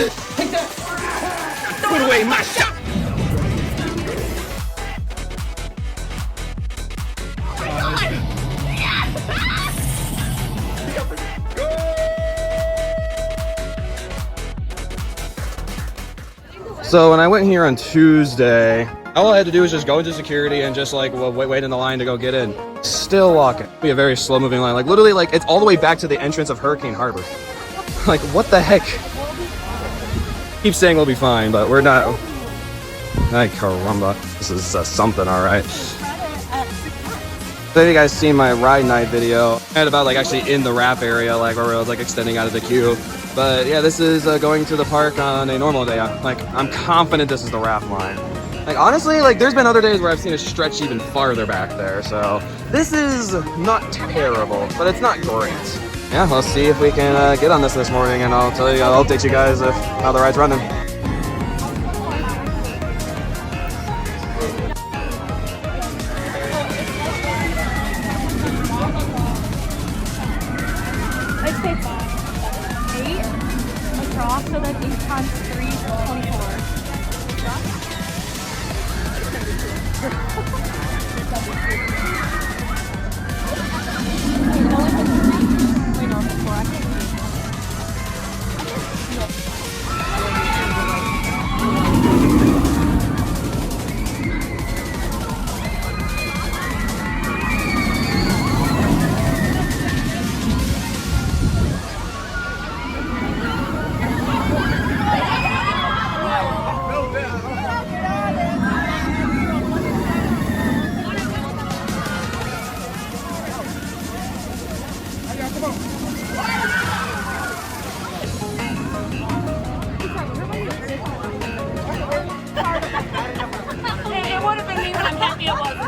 Take that! Put away my shot! So when I went here on Tuesday, all I had to do was just go into security and just like wait in the line to go get in. Still walking. Be a very slow moving line. Like literally like it's all the way back to the entrance of Hurricane Harbor. Like what the heck? Keep saying we'll be fine, but we're not. Ay caramba. This is something, alright. So you guys seen my ride night video. I had about like actually in the wrap area, like where I was like extending out of the queue. But yeah, this is going to the park on a normal day. I'm confident this is the wrap line. Like honestly, like there's been other days where I've seen it stretch even farther back there. So this is not terrible, but it's not great. Yeah, let's see if we can get on this morning, and I'll tell you, I'll update you guys if how the ride's running. So that's 8 times 3 is 24. It would have been me, but I'm happy it wasn't.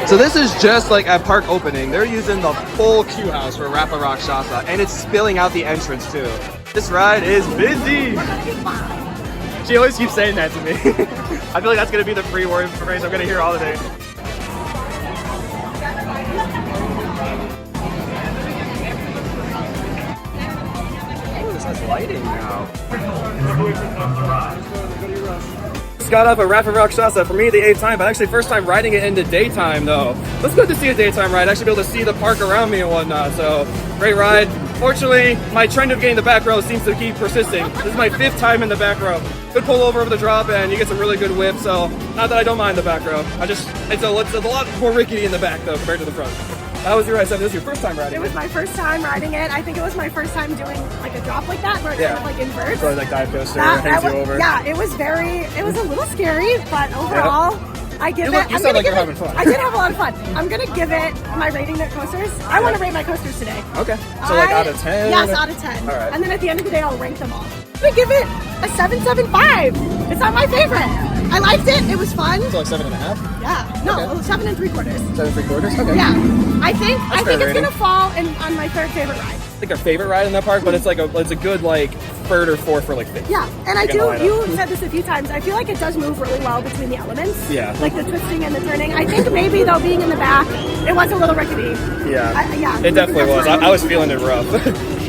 So this is just like at park opening. They're using the full queue house for Rapid Rock Shasta, and it's spilling out the entrance too. This ride is busy. She always keeps saying that to me. I feel like that's gonna be the free word phrase I'm gonna hear all the day. Oh, this has lighting now. Got up at Rapid Rock Shasta, for me the 8th time, but actually first time riding it in the daytime though. It's good to see a daytime ride, actually be able to see the park around me and whatnot, so great ride. Fortunately, my trend of getting the back row seems to keep persisting. This is my 5th time in the back row. Good pull over the drop and you get some really good whip, so not that I don't mind the back row. It's a lot more rickety in the back though compared to the front. How was your ride, Sam? This is your first time riding it? It was my first time riding it. I think it was my first time doing like a drop like that where it kind of like inverts. So like dive coaster, hangs you over. Yeah, it was a little scary, but overall, I give it. You sound like you're having fun. I did have a lot of fun. I'm gonna give it my rating at coasters. I want to rate my coasters today. Okay. So like out of 10? Yes, out of 10. All right. And then at the end of the day, I'll rank them all. I'm gonna give it a 7.75. It's not my favorite. I liked it. It was fun. So like 7.5? Yeah. No, Okay. 7 3/4. 7 3/4? Okay. Yeah. I think it's rating. gonna fall on my 3rd favorite ride. like our favorite ride in the park, but it's like it's a good like third or fourth for like fifth. Yeah, and I do, you said this a few times, I feel like it does move really well between the elements. Yeah. Like the twisting and the turning. I think maybe though being in the back, it was a little rickety. Yeah. Yeah. It definitely was. I was feeling it rough.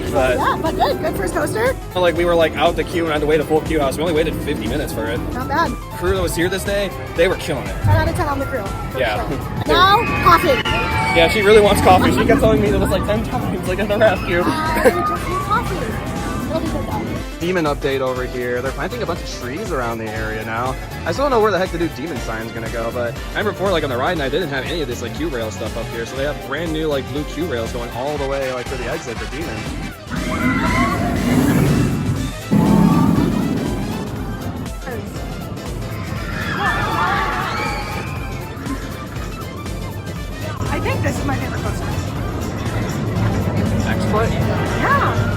But yeah, but good first coaster. Like we were like out the queue and had to wait a full queue house. We only waited 50 minutes for it. Not bad. Crew that was here this day, they were killing it. 10 out of 10 on the crew. Yeah. Sure. Now, coffee. Yeah, she really wants coffee. She kept telling me it was like 10 times, like in the rescue. I just need coffee. It'll be good though. Demon update over here. They're planting a bunch of trees around the area now. I still don't know where the heck the new demon sign's gonna go, but I remember before, like on the ride night, they didn't have any of this like Q rail stuff up here, so they have brand new like blue Q rails going all the way like for the exit for Demon. I think this is my favorite coaster. X-Foot? Yeah.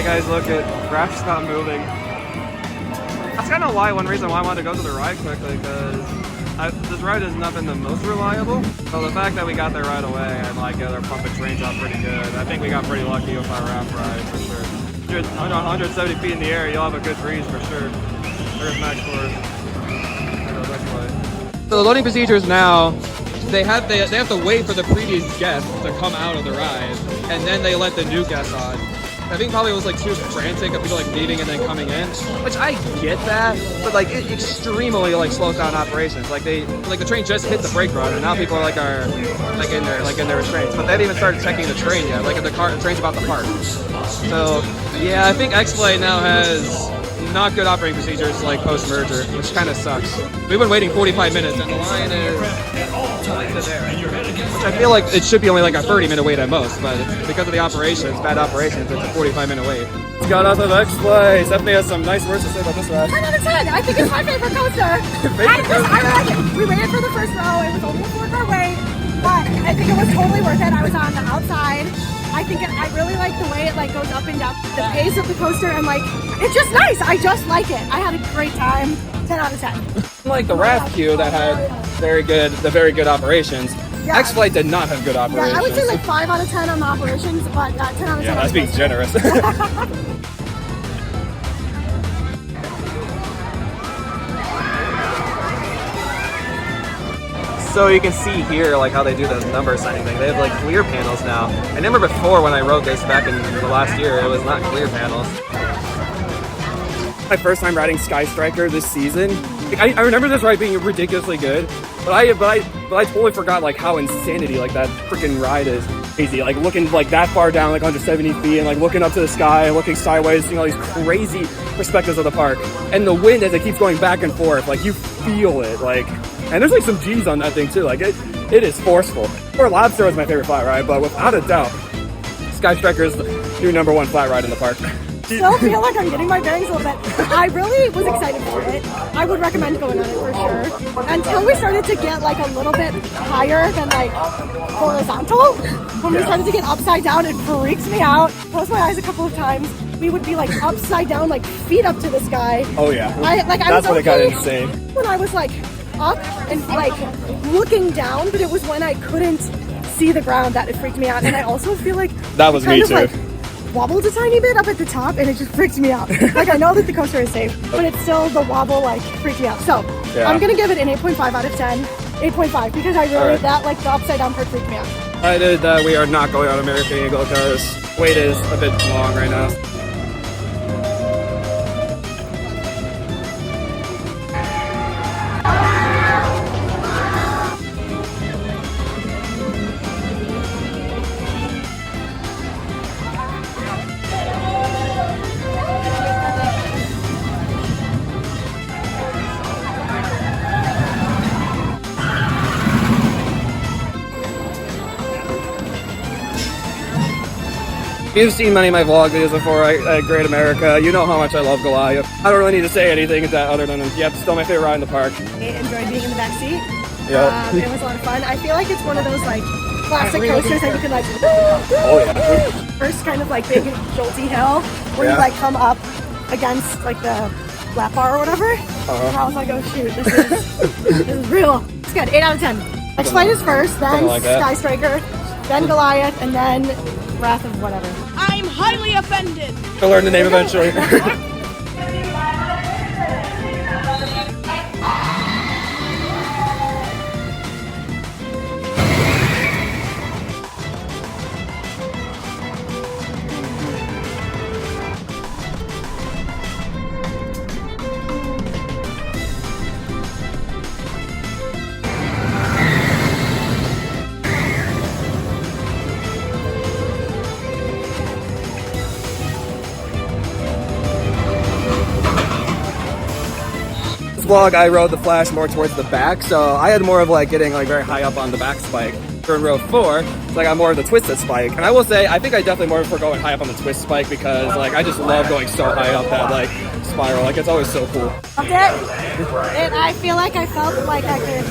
Guys, look at Raph's not moving. That's kind of one reason why I wanted to go to the ride quickly, because this ride has not been the most reliable. So the fact that we got there right away and like they're pumping trains out pretty good, I think we got pretty lucky with our Raph ride for sure. 170 feet in the air, you'll have a good breeze for sure. There's Max Force. So the loading procedures now, they have to wait for the previous guests to come out of the ride, and then they let the new guests on. I think probably it was like too frantic of people like leaving and then coming in, which I get that, but like it extremely like slows down operations. Like the train just hit the brake run and now people are in their restraints, but they haven't even started checking the train yet. Like if the train's about to park. So yeah, I think X-Play now has not good operating procedures like post merger, which kind of sucks. We've been waiting 45 minutes and the line is there, which I feel like it should be only like a 30-minute wait at most, but because of the operations, bad operations, it's a 45-minute wait. It's got off of X-Play. Stephanie has some nice words to say about this ride. 10 out of 10. I think it's my favorite coaster. I like it. We waited for the first row. It was only a 4-car wait, but I think it was totally worth it. I was on the outside. I really like the way it like goes up and down, the pace of the coaster, and like it's just nice. I just like it. I had a great time. 10 out of 10. Like the Raph queue that had very good operations. Yeah. X-Flight did not have good operations. Yeah, I would say like 5 out of 10 on the operations, but 10 out of 10. Yeah, that's being generous. So you can see here like how they do the number signing thing. They have like clear panels now. I remember before when I rode this back in the last year, it was not clear panels. My first time riding Sky Striker this season. I remember this ride being ridiculously good, but I totally forgot like how insanity like that freaking ride is. Crazy, like looking like that far down, like 170 feet, and like looking up to the sky and looking sideways, seeing all these crazy perspectives of the park. And the wind as it keeps going back and forth, like you feel it, like. And there's like some G's on that thing too, like it is forceful. Or Lobster was my favorite flat ride, but without a doubt, Sky Striker is the new #1 flat ride in the park. Still feel like I'm getting my bearings a little bit. I really was excited for it. I would recommend going on it for sure. Until we started to get like a little bit higher than like horizontal. When we started to get upside down, it freaks me out. Close my eyes a couple of times. We would be like upside down, like feet up to the sky. Oh yeah, that's when it got insane. When I was like up and like looking down, but it was when I couldn't see the ground that it freaked me out. And I also feel like that was me too. Like, wobbled a tiny bit up at the top and it just freaked me out. Like I know that the coaster is safe, but it's still the wobble like freaked me out. So yeah. I'm gonna give it an 8.5 out of 10. 8.5 because I really that like the upside down part freaked me out. Decided that we are not going on American Eagle because wait is a bit long right now. You've seen many of my vlog videos before at Great America. You know how much I love Goliath. I don't really need to say anything that other than, yep, still my favorite ride in the park. I enjoyed being in the back seat. Yep. It was a lot of fun. I feel like it's one of those like classic coasters that you can like, Oh yeah. first kind of like big jolty hill where you like come up against like the lap bar or whatever. And I was like, oh shoot, this is real. It's good. 8 out of 10. Next flight is first, then like Sky Striker, then Goliath, and then Wrath of whatever. I'm highly offended. I'll learn the name eventually. Vlog, I rode the Flash more towards the back, so I had more of like getting like very high up on the back spike. For row 4, so I got more of the twisted spike. And I will say, I think I definitely more prefer going high up on the twist spike because like I just love going so high up that like spiral. Like it's always so cool. Loved it. And I feel like I felt like I could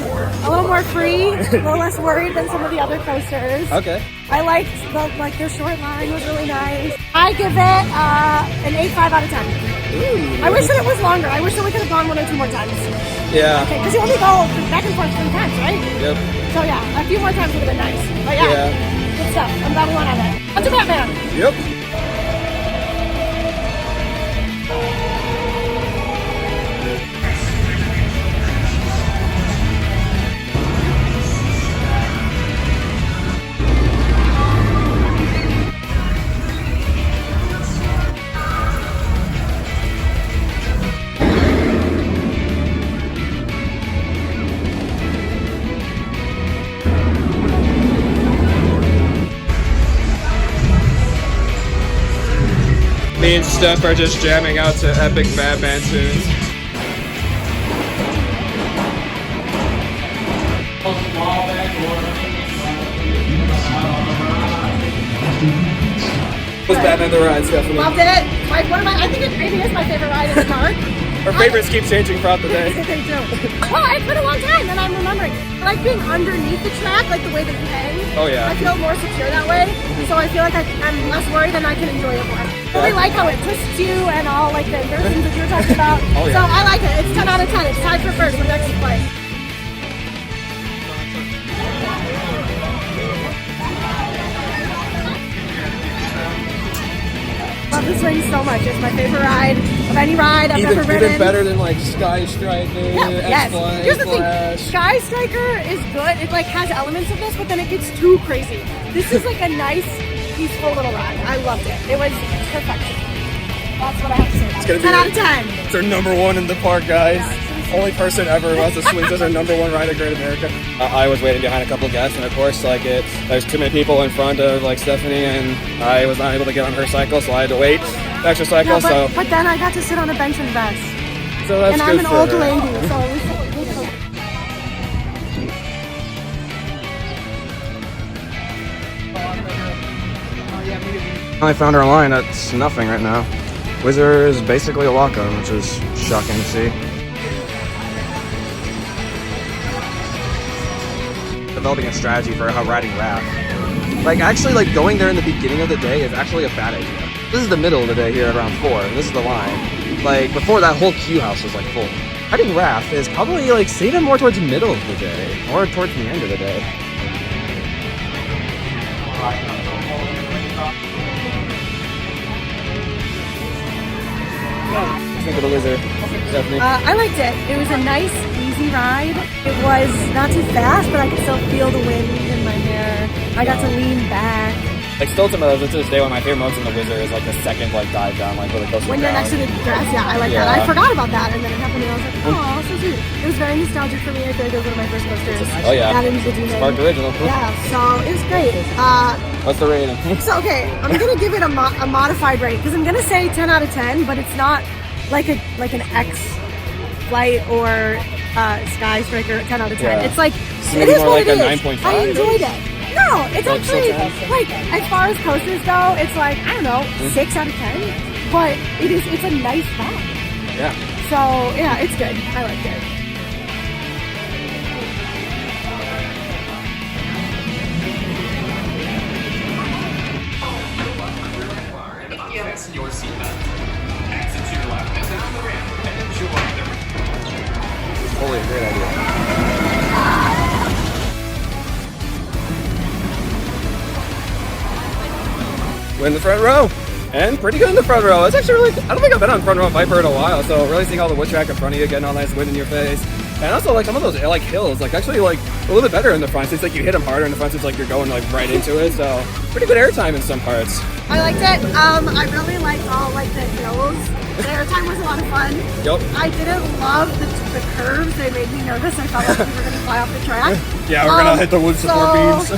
a little more free, a little less worried than some of the other coasters. Okay. I liked the short line was really nice. I give it an 8.5 out of 10. Ooh. I wish that it was longer. I wish that we could have gone 1 or 2 more times. Yeah. Okay, because you only go back and forth 3 times, right? Yep. So yeah, a few more times would have been nice. But yeah, good stuff. I'm glad we went on it. Onto Batman. Yep. Me and Steph are just jamming out to epic Batman tunes. Was Batman the ride, Stephanie? Loved it. I think it maybe is my favorite ride in the park. Our favorites keep changing throughout the day. They do. Well, it's been a long time, and I'm remembering. I like being underneath the track, like the way that you hang. Oh yeah. I feel more secure that way, so I feel like I'm less worried and I can enjoy it more. I really like how it twists you and all like the inversions that you were talking about. Oh, yeah. So I like it. It's 10 out of 10. It's tied for first for next flight. Love this ring so much. It's my favorite ride of any ride I've ever ridden. Even better than like Sky Striker, Yes. Here's the thing. Sky Striker is good. It like has elements of this, but then it gets too crazy. This is like a nice, peaceful little ride. I loved it. It was perfection. That's what I have to say. It's gonna be 10 out of 10. It's our #1 in the park, guys. Only person ever who has to swings as our #1 ride at Great America. I was waiting behind a couple guests, and of course, like there's too many people in front of like Stephanie, and I was not able to get on her cycle, so I had to wait the extra cycle. Yeah, but then I got to sit on a bench and vest. So that's and good I'm an for old her. lady, so it was I found our line. That's nothing right now. Wizard is basically a lock-on, which is shocking to see. Developing a strategy for how riding Wrath. Like, actually, like, going there in the beginning of the day is actually a bad idea. This is the middle of the day here at around 4, and this is the line. Like, before that whole queue house was, like, full. Riding Wrath is probably, like, save it more towards the middle of the day, or towards the end of the day. Think of the Wizard, Stephanie. I liked it. It was a nice, easy ride. It was not too fast, but I could still feel the wind in my hair. I got to lean back. Like still to this day, one of my favorite moments in the Wizard is like the second like dive down, like really close to When the you're ground. next to the grass, yeah, I like Yeah. that. I forgot about that, and then it happened, and I was like, oh, so sweet. It was very nostalgic for me. I feel like it was one of my first coasters. Oh yeah, That and the demon. Spark original. Yeah, so it was great. What's the rating? So okay, I'm gonna give it a modified rating because I'm gonna say 10 out of 10, but it's not like an X flight or Sky Striker 10 out of 10. Yeah. It's like So it maybe is more what like it a is. 9.5? I enjoyed it. No, it's Don't actually, so fast. like, as far as coasters go, it's like, I don't know, 6 out of 10. But it's a nice ride. Yeah. So, yeah, it's good. I like it. Fasten your seatbelt. Exit to your left and down the ramp and enjoy the Totally a great idea. We're in the front row. And pretty good in the front row. It's actually really, I don't think I've been on front row Viper in a while, so really seeing all the wood track in front of you, getting all nice wind in your face. And also like some of those like hills, like actually like a little bit better in the front. It's like you hit them harder in the front, so it's like you're going like right into it. So pretty good airtime in some parts. I liked it. I really liked all like the hills. The airtime was a lot of fun. Yep. I didn't love the curves. They made me nervous. I felt like we were going to fly off the track. Yeah, we're gonna hit the wood support beams.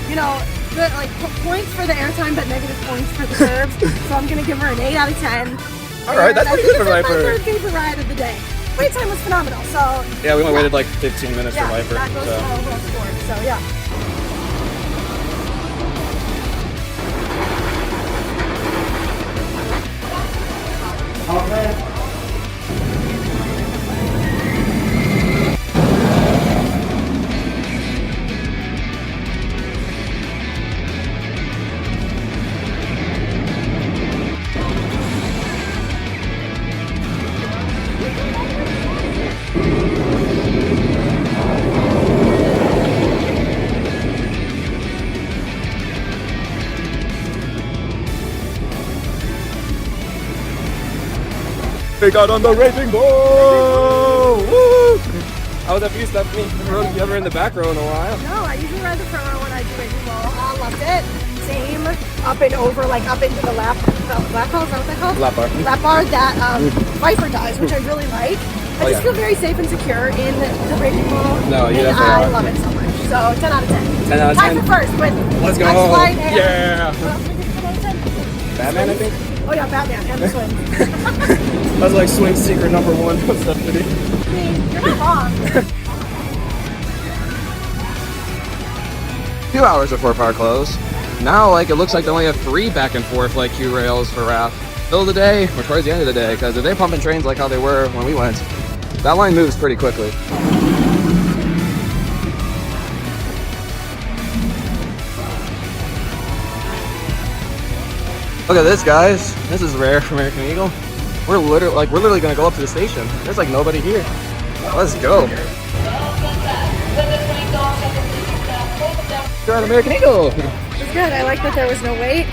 You know, good, like points for the airtime, but negative points for the curves. So I'm going to give her an 8 out of 10. All right, that's pretty good for My Viper. third favorite ride of the day. Wait time was phenomenal. So Yeah, we only waited like 15 minutes for Viper. that goes So. to our overall score. So yeah. We got on the racing bull! Woo! How was that for you, Stephanie? You ever in the back row in a while? No, I usually ride the front row when I do Windmill. I loved it. Same up and over, like up into the lap bar, is that what they called? Lap bar. Lap bar that Viper does, which I really like. I just feel very safe and secure in the racing ball. No, you and definitely I are. love it so much. So 10 out of 10. 10 out of 10. Time for first with Let's go. X-Line and Yeah. what else did we get for those 10? Batman, I think? Oh yeah, Batman and the swim. That's like swing secret number 1 for Stephanie. I mean, you're not wrong. 2 hours before park close. Now, like, it looks like they only have 3 back and forth, like, queue rails for RAF. Middle of the day, or towards the end of the day, because if they're pumping trains like how they were when we went, that line moves pretty quickly. Look at this, guys. This is rare for American Eagle. We're literally gonna go up to the station. There's like nobody here. Let's go. You're on American Eagle. It's good. I like that there was no wait.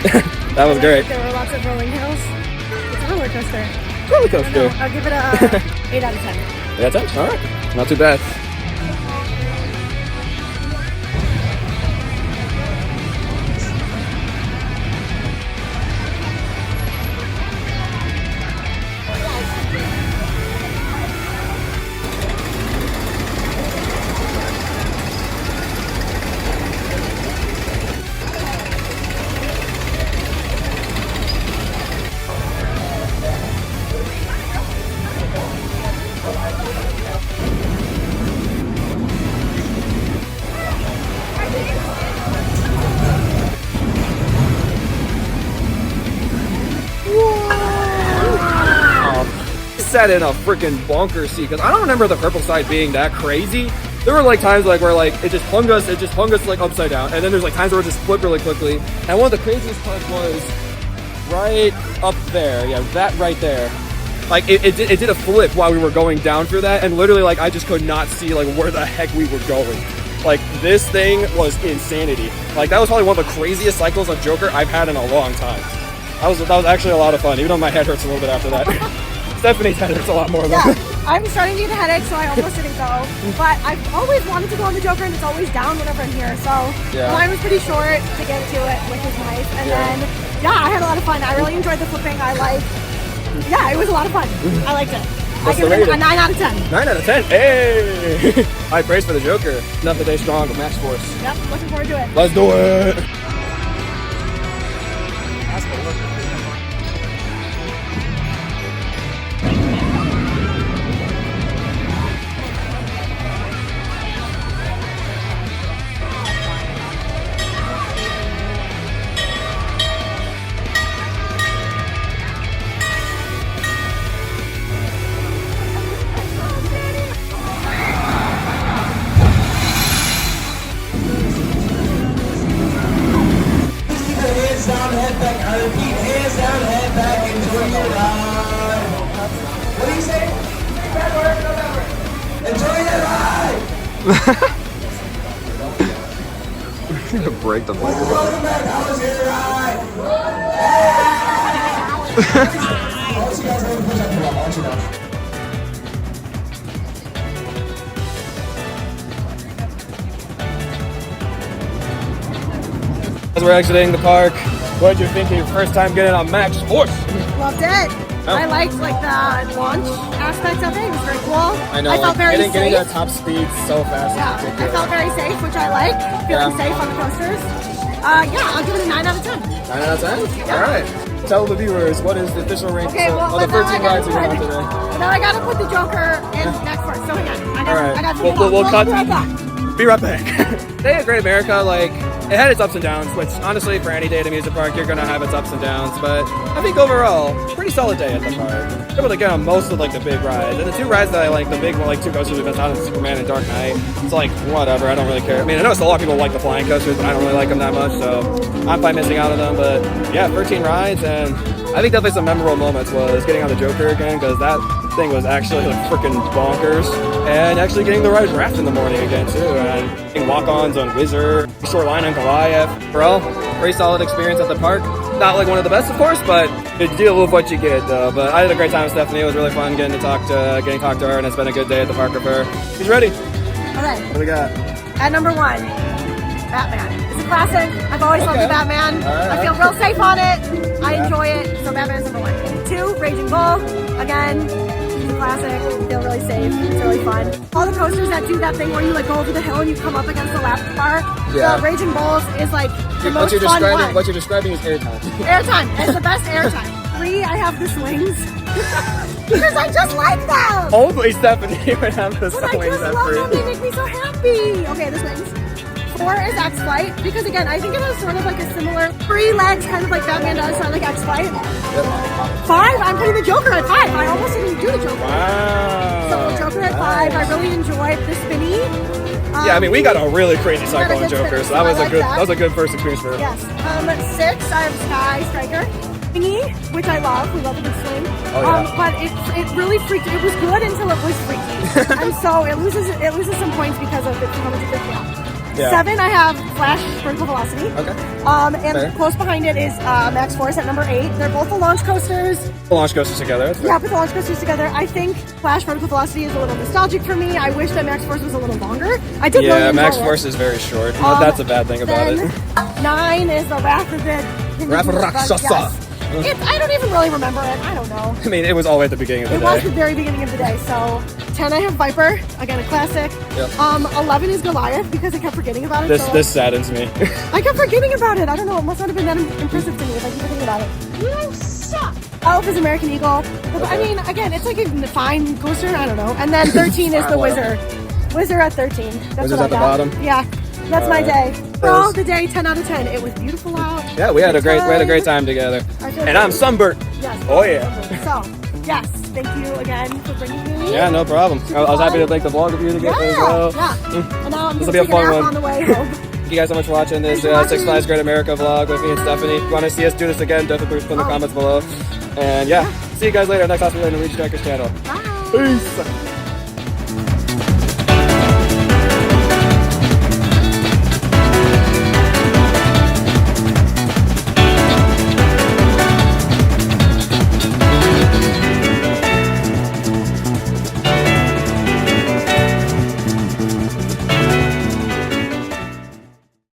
That was great. There were lots of rolling hills. It's a roller coaster. Roller coaster. I'll give it a 8 out of 10. Yeah, 10. All right. Not too bad. Sat in a freaking bunker seat because I don't remember the purple side being that crazy. There were like times like where like it just hung us like upside down, and then there's like times where it just flipped really quickly. And one of the craziest parts was right up there, yeah, that right there. Like it did a flip while we were going down through that, and literally like I just could not see like where the heck we were going. Like this thing was insanity. Like that was probably one of the craziest cycles of Joker I've had in a long time. That was actually a lot of fun, even though my head hurts a little bit after that. Stephanie's head hurts a lot more though. Yeah, I'm starting to get a headache, so I almost didn't go. But I've always wanted to go on the Joker, and it's always down whenever I'm here. So the line was pretty short to get to it, which is nice. And then, yeah, I had a lot of fun. I really enjoyed the flipping. Yeah, it was a lot of fun. I liked it. I give it a 9 out of 10. 9 out of 10. Hey! High praise for the Joker. Another day strong with Max Force. Yep, looking forward to it. Let's do it! Break the microphone. As we're exiting the park, what did you think of your first time getting on Max Force? Loved it. Oh. I liked like the launch aspect of it. It was very cool. I know, I felt very getting safe. that top speed so fast. Yeah, is I ridiculous. felt very safe, which I like. Feeling Yeah. safe on the coasters. Yeah, I'll give it a 9 out of 10. 9 out of 10? Alright. Tell the viewers, what is the official ranking Okay, well, of the but now 13 I rides we went on gotta today? Now I gotta put the Joker in next first. So hang on. Alright. I got to We'll cut. Be right back. Be right back. Day at Great America, like, it had its ups and downs, which honestly, for any day at a music park, you're gonna have its ups and downs. But I think overall, pretty solid day at the park. Able to get on most of like the big rides, and the two rides that I like, the big one, like 2 coasters we missed out on, Superman and Dark Knight. It's like whatever, I don't really care. I mean, I know a lot of people like the flying coasters, but I don't really like them that much, so I'm fine missing out on them. But yeah, 13 rides, and I think definitely some memorable moments was getting on the Joker again, because that thing was actually like freaking bonkers, and actually getting the ride raft in the morning again too, and getting walk-ons on Wizard, Shoreline on Goliath. Bro, pretty solid experience at the park. Not like one of the best, of course, but you deal with what you get. But I had a great time with Stephanie. It was really fun getting to talk to her, and it's been a good day at the park with her. She's ready. All right. What do we got? At number 1, Batman. It's a classic. I've always loved the Batman. All right. I feel real safe on it. I enjoy it. So Batman's number 1. 2, Raging Bull. Again, it's a classic. Feel really safe. It's really fun. All the coasters that do that thing where you like go over the hill and you come up against the lap bar. Yeah. The Raging Bulls is like the What most you're fun describing, one. what you're describing is airtime. Airtime. It's the best airtime. 3, I have the swings. Because I just like them. Only Stephanie would have the But I swings just at love them. free. They make me so happy. Okay, the swings. 4 is X-Flight, because again, I think it has sort of like a similar 3 legs, kind of like Batman does, so I like X-Flight. 5, I'm putting the Joker at 5. I almost didn't do the Joker. Wow. So Joker at 5, I really enjoyed the spinny. Yeah, I mean, we got a really crazy got a cycle on good Joker, spin, so that was I a like good that. that was a good first experience for her. Yes. 6, I have Sky Striker. Thingy, which I love. We love a good swing. Oh, yeah. But it really freaked. It was good until it was freaky, and so it loses some points because of how much it freaked me out. Yeah. 7, I have Flash Vertical Velocity. Okay. And Fair. close behind it is Max Force at number 8. They're both the launch coasters. The launch coasters together. That's fair. Yeah, put the launch coasters together. I think Flash Vertical Velocity is a little nostalgic for me. I wish that Max Force was a little longer. I did really Yeah, enjoy Max it. Force is very short. That's a bad thing about then it. 9 is the Wrath of the Wrath of Rakshasa. Yes. I don't even really remember it. I don't know. I mean, it was all the way at the beginning of the It day. was the very beginning of the day. So 10, I have Viper. Again, a classic. Yep. 11 is Goliath because I kept forgetting about it. This so this saddens me. I kept forgetting about it. I don't know. It must not have been that impressive to me if I keep forgetting about it. You suck. Elf is American Eagle. I mean, again, it's like a fine coaster. I don't know. And then 13 is the Wizard. Wizard at 13. That's Wizard's what I at the got. bottom? Yeah. That's my Alright. day. Overall, the day, 10 out of 10. It was beautiful out. Yeah, we had a great time together. And I'm sunburnt. Yes. Oh yeah. So, yes, thank you again for bringing me. Yeah, no problem. I was happy to make the vlog with you again as well. Yeah. And now I'm This'll going be to a take a fun nap one. on the way home. Thank you guys so much for watching this Thanks for watching. Six Flags Great America vlog with me and Stephanie. If you want to see us do this again, definitely put in the comments below. And yeah, see you guys later. Next hospital in the Reach Trackers channel. Bye. Peace.